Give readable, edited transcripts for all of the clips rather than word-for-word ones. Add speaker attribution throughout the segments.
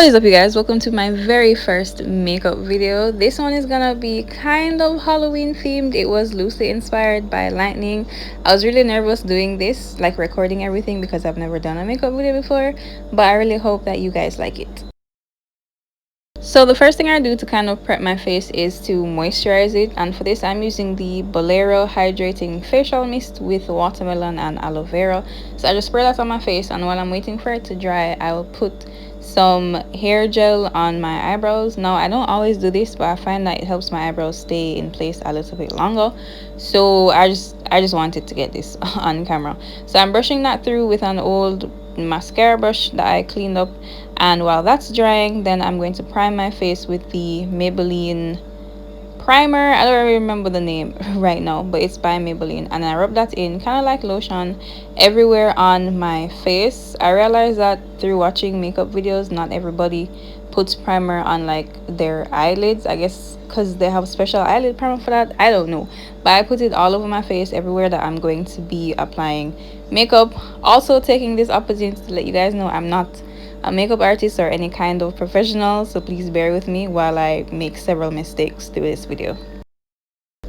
Speaker 1: What is up, you guys? Welcome to my very first makeup video. This one is gonna be kind of Halloween themed. It was loosely inspired by lightning. I was really nervous doing this, like recording everything, because I've never done a makeup video before, but I really hope that you guys like it. So the first thing I do to kind of prep my face is to moisturize it, and for this I'm using the Bolero Hydrating Facial Mist with watermelon and aloe vera. So I just spray that on my face, and while I'm waiting for it to dry, I will put some hair gel on my eyebrows. Now I don't always do this, but I find that it helps my eyebrows stay in place a little bit longer, so I just wanted to get this on camera. So I'm brushing that through with an old mascara brush that I cleaned up, and while that's drying, then I'm going to prime my face with the Maybelline primer. I don't really remember the name right now, but it's by Maybelline, and I rub that in kind of like lotion everywhere on my face. I realized that through watching makeup videos, not everybody puts primer on like their eyelids, I guess because they have special eyelid primer for that. I don't know, but I put it all over my face everywhere that I'm going to be applying makeup. Also taking this opportunity to let you guys know I'm not a makeup artist or any kind of professional, so please bear with me while I make several mistakes through this video.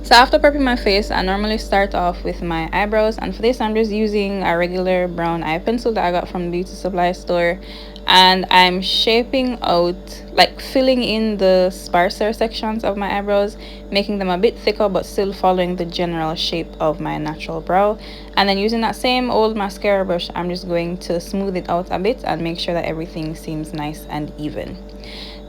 Speaker 1: So after prepping my face, I normally start off with my eyebrows, and for this I'm just using a regular brown eye pencil that I got from the beauty supply store, and I'm shaping out, like filling in the sparser sections of my eyebrows, making them a bit thicker but still following the general shape of my natural brow. And then using that same old mascara brush, I'm just going to smooth it out a bit and make sure that everything seems nice and even.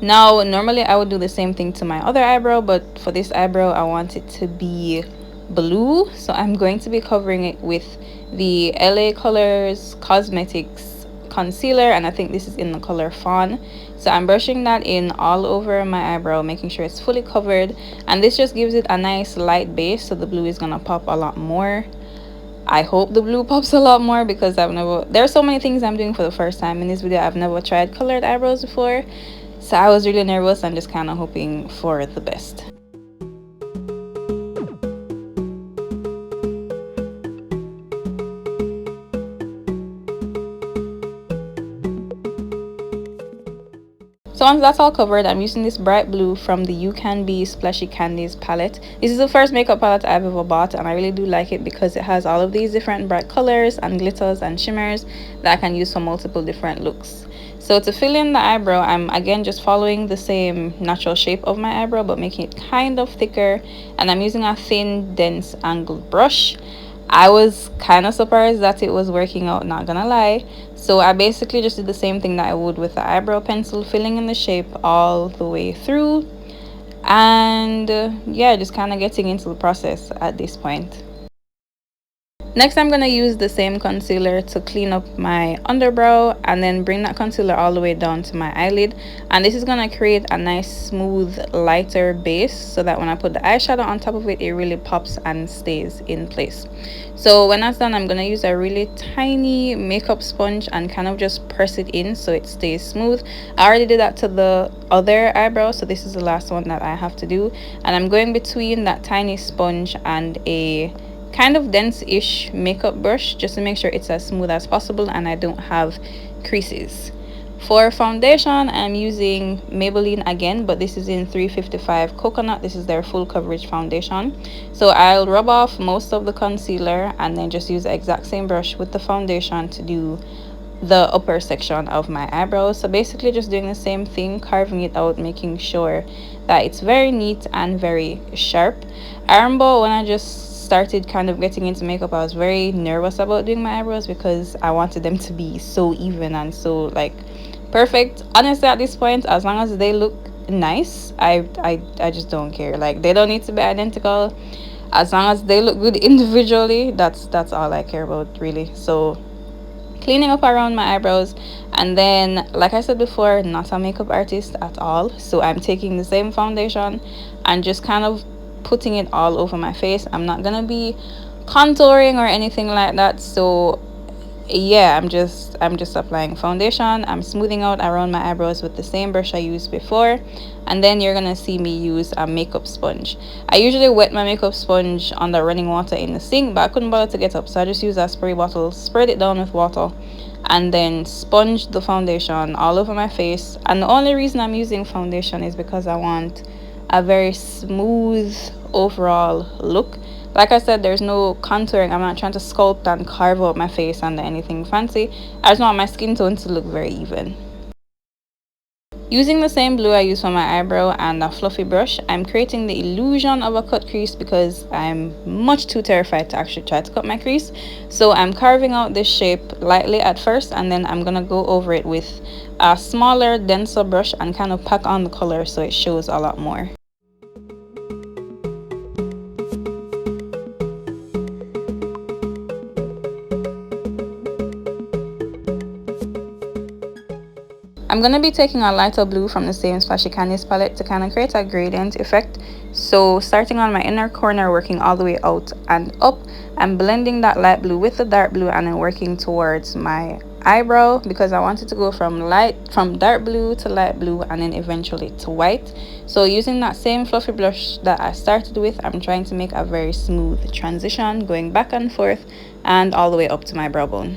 Speaker 1: Now normally I would do the same thing to my other eyebrow, but for this eyebrow I want it to be blue, so I'm going to be covering it with the LA Colors Cosmetics concealer, and I think this is in the color Fawn. So I'm brushing that in all over my eyebrow, making sure it's fully covered, and this just gives it a nice light base, so the blue is gonna pop a lot more. I hope the blue pops a lot more, because there's so many things I'm doing for the first time in this video. I've never tried colored eyebrows before, so I was really nervous and just kind of hoping for the best. So once that's all covered, I'm using this bright blue from the You Can Be Splashy Candies palette. This is the first makeup palette I've ever bought, and I really do like it because it has all of these different bright colors and glitters and shimmers that I can use for multiple different looks. So to fill in the eyebrow, I'm again just following the same natural shape of my eyebrow but making it kind of thicker, and I'm using a thin, dense, angled brush. I was kind of surprised that it was working out, not gonna lie. So I basically just did the same thing that I would with the eyebrow pencil, filling in the shape all the way through, and yeah, just kind of getting into the process at this point. Next, I'm going to use the same concealer to clean up my underbrow, and then bring that concealer all the way down to my eyelid. And this is going to create a nice, smooth, lighter base, so that when I put the eyeshadow on top of it, it really pops and stays in place. So when that's done, I'm going to use a really tiny makeup sponge and kind of just press it in so it stays smooth. I already did that to the other eyebrow, so this is the last one that I have to do. And I'm going between that tiny sponge and a kind of dense-ish makeup brush just to make sure it's as smooth as possible and I don't have creases. For foundation, I'm using Maybelline again, but this is in 355 Coconut. This is their full coverage foundation. So I'll rub off most of the concealer and then just use the exact same brush with the foundation to do the upper section of my eyebrows. So basically just doing the same thing, carving it out, making sure that it's very neat and very sharp. I remember when I just started kind of getting into makeup, I was very nervous about doing my eyebrows because I wanted them to be so even and so like perfect. Honestly, at this point, as long as they look nice, I just don't care. Like, they don't need to be identical. As long as they look good individually, that's all I care about, really. So cleaning up around my eyebrows, and then, like I said before, not a makeup artist at all, so I'm taking the same foundation and just kind of putting it all over my face. I'm not gonna be contouring or anything like that, so yeah, I'm just applying foundation. I'm smoothing out around my eyebrows with the same brush I used before, and then you're gonna see me use a makeup sponge. I usually wet my makeup sponge on the running water in the sink, but I couldn't bother to get up, so I just used a spray bottle, sprayed it down with water, and then sponged the foundation all over my face. And the only reason I'm using foundation is because I want a very smooth overall look. Like I said, there's no contouring. I'm not trying to sculpt and carve out my face under anything fancy. I just want my skin tone to look very even. Using the same blue I use for my eyebrow and a fluffy brush, I'm creating the illusion of a cut crease because I'm much too terrified to actually try to cut my crease. So I'm carving out this shape lightly at first, and then I'm gonna go over it with a smaller, denser brush and kind of pack on the color so it shows a lot more. I'm going to be taking a lighter blue from the same Splashy Candies palette to kind of create a gradient effect. So starting on my inner corner, working all the way out and up, I'm blending that light blue with the dark blue and then working towards my eyebrow because I wanted to go from dark blue to light blue and then eventually to white. So using that same fluffy brush that I started with, I'm trying to make a very smooth transition going back and forth and all the way up to my brow bone.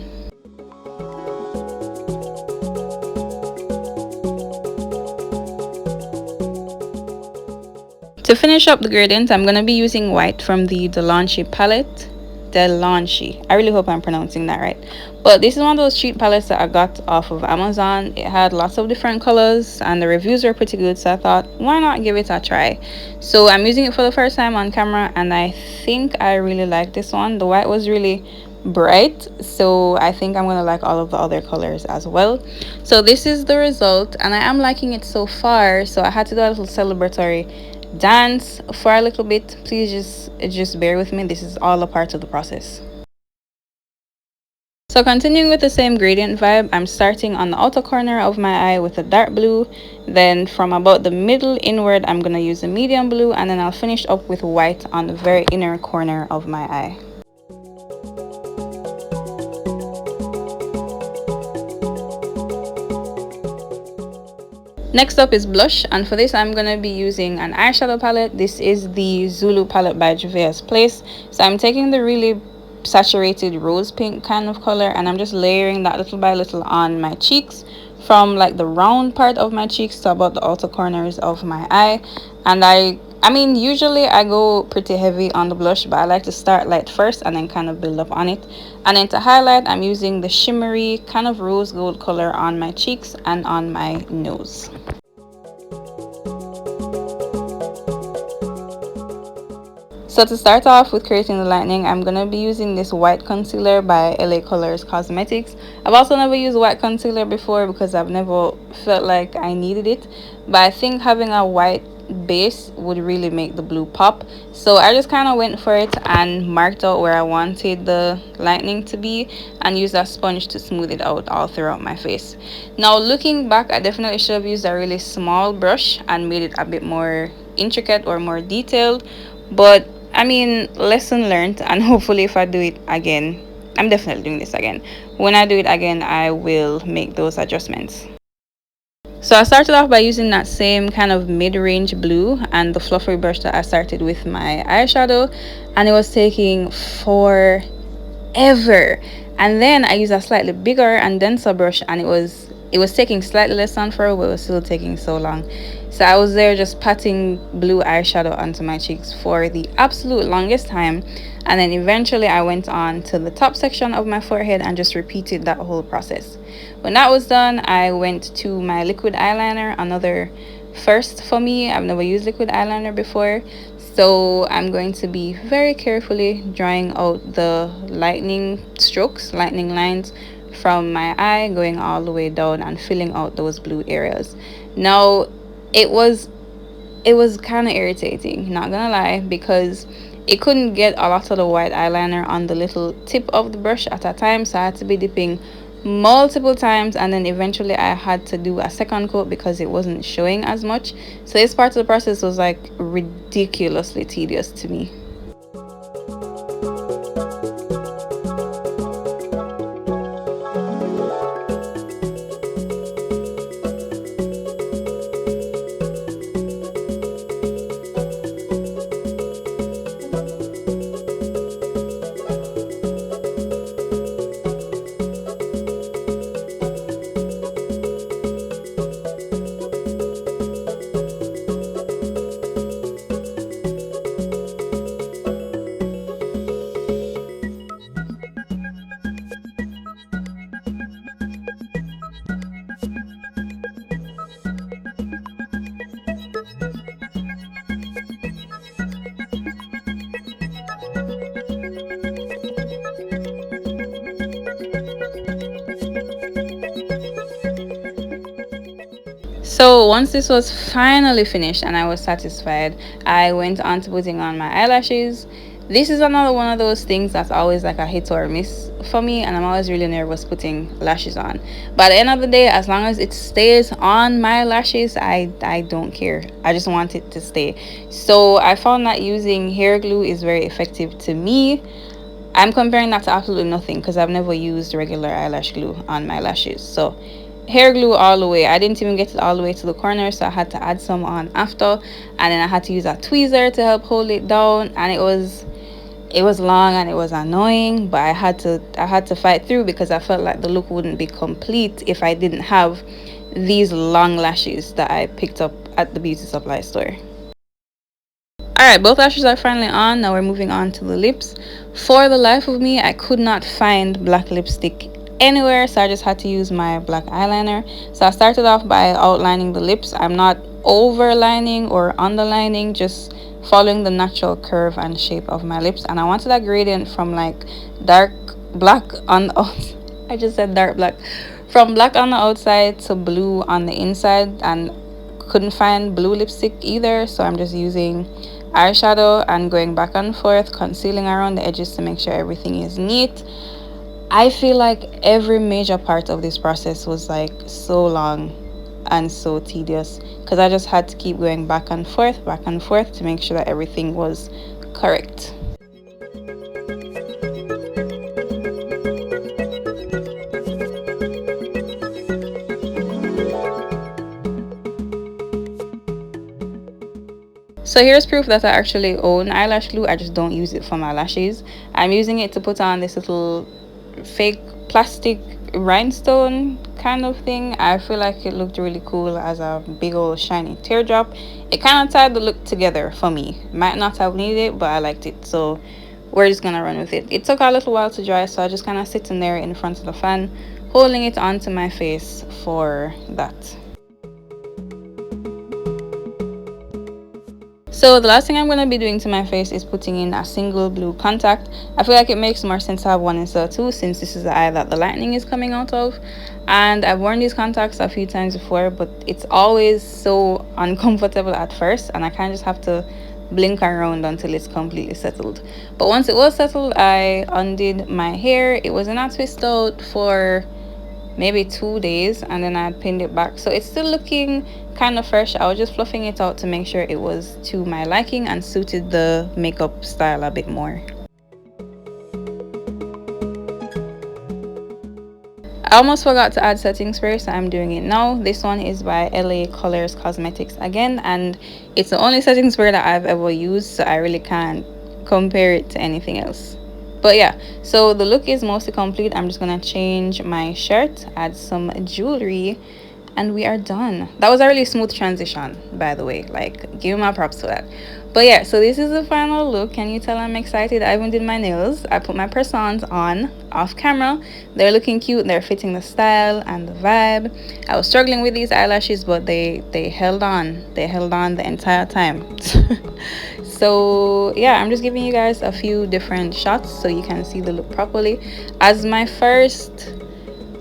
Speaker 1: To finish up the gradient, I'm going to be using white from the Delancey palette. Delancey. I really hope I'm pronouncing that right. But this is one of those cheap palettes that I got off of Amazon. It had lots of different colors and the reviews were pretty good, so I thought, why not give it a try? So I'm using it for the first time on camera and I think I really like this one. The white was really bright, so I think I'm gonna like all of the other colors as well. So this is the result and I am liking it so far, so I had to do a little celebratory dance for a little bit. Please just bear with me, this is all a part of the process. So continuing with the same gradient vibe, I'm starting on the outer corner of my eye with a dark blue, then from about the middle inward I'm gonna use a medium blue, and then I'll finish up with white on the very inner corner of my eye. Next up is blush, and for this I'm going to be using an eyeshadow palette. This is the Zulu palette by Juvia's Place. So I'm taking the really saturated rose pink kind of color and I'm just layering that little by little on my cheeks, from like the round part of my cheeks to about the outer corners of my eye. And I mean, usually I go pretty heavy on the blush, but I like to start light first and then kind of build up on it. And then to highlight, I'm using the shimmery kind of rose gold color on my cheeks and on my nose. So to start off with creating the lightning, I'm going to be using this white concealer by LA Colors Cosmetics. I've also never used white concealer before because I've never felt like I needed it. But I think having a white base would really make the blue pop. So I just kind of went for it and marked out where I wanted the lightning to be and used a sponge to smooth it out all throughout my face. Now looking back, I definitely should have used a really small brush and made it a bit more intricate or more detailed. But I mean, lesson learned, and hopefully if I do it again, I'm definitely doing this again. When I do it again, I will make those adjustments. So I started off by using that same kind of mid-range blue and the fluffy brush that I started with my eyeshadow, and it was taking forever. And then I used a slightly bigger and denser brush and it was taking slightly less on for, but it was still taking so long. So I was there just patting blue eyeshadow onto my cheeks for the absolute longest time, and then eventually I went on to the top section of my forehead and just repeated that whole process. When that was done, I went to my liquid eyeliner, another first for me. I've never used liquid eyeliner before, so I'm going to be very carefully drawing out the lightning strokes, lightning lines from my eye going all the way down and filling out those blue areas. Now it was kind of irritating, not gonna lie, because it couldn't get a lot of the white eyeliner on the little tip of the brush at a time, so I had to be dipping multiple times, and then eventually I had to do a second coat because it wasn't showing as much. So this part of the process was like ridiculously tedious to me. So once this was finally finished and I was satisfied, I went on to putting on my eyelashes. This is another one of those things that's always like a hit or miss for me, and I'm always really nervous putting lashes on. But at the end of the day, as long as it stays on my lashes, I don't care. I just want it to stay. So I found that using hair glue is very effective to me. I'm comparing that to absolutely nothing because I've never used regular eyelash glue on my lashes. So hair glue all the way. I didn't even get it all the way to the corner, so I had to add some on after, and then I had to use a tweezer to help hold it down, and it was long and it was annoying, but I had to fight through because I felt like the look wouldn't be complete if I didn't have these long lashes that I picked up at the beauty supply store. Alright, both lashes are finally on. Now we're moving on to the lips. For the life of me, I could not find black lipstick anywhere, so I just had to use my black eyeliner. So I started off by outlining the lips. I'm not overlining or underlining, just following the natural curve and shape of my lips. And I wanted a gradient from like dark black on the I just said dark black. From black on the outside to blue on the inside, and couldn't find blue lipstick either, so I'm just using eyeshadow and going back and forth, concealing around the edges to make sure everything is neat. I feel like every major part of this process was like so long and so tedious because I just had to keep going back and forth to make sure that everything was correct. So here's proof that I actually own eyelash glue. I just don't use it for my lashes. I'm using it to put on this little fake plastic rhinestone kind of thing. I feel like it looked really cool as a big old shiny teardrop. It kind of tied the look together for me. Might not have needed it, but I liked it, so we're just gonna run with it. It took a little while to dry, so I just kind of sitting there in front of the fan holding it onto my face for that. So the last thing I'm going to be doing to my face is putting in a single blue contact. I feel like it makes more sense to have one instead of two, since this is the eye that the lightning is coming out of. And I've worn these contacts a few times before, but it's always so uncomfortable at first, and I kind of just have to blink around until it's completely settled. But once it was settled, I undid my hair. It was in a twist out for maybe 2 days, and then I pinned it back, so it's still looking kind of fresh. I was just fluffing it out to make sure it was to my liking and suited the makeup style a bit more. I almost forgot to add setting spray, so I'm doing it now. This one is by LA Colors Cosmetics again, and it's the only setting spray that I've ever used, so I really can't compare it to anything else. But yeah, so the look is mostly complete. I'm just gonna change my shirt, add some jewelry, and we are done. That was a really smooth transition, by the way. Like, give me my props for that. But yeah, so this is the final look. Can you tell I'm excited? I even did my nails. I put my press-ons on off camera. They're looking cute. They're fitting the style and the vibe. I was struggling with these eyelashes, but they held on. They held on the entire time. So yeah, I'm just giving you guys a few different shots so you can see the look properly. As my first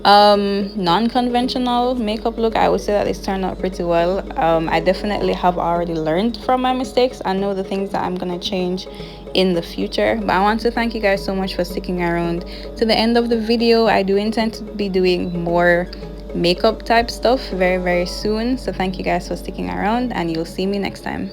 Speaker 1: non-conventional makeup look, I would say that this turned out pretty well. I definitely have already learned from my mistakes and know the things that I'm gonna change in the future. But I want to thank you guys so much for sticking around to the end of the video. I do intend to be doing more makeup type stuff very soon, so thank you guys for sticking around, and you'll see me next time.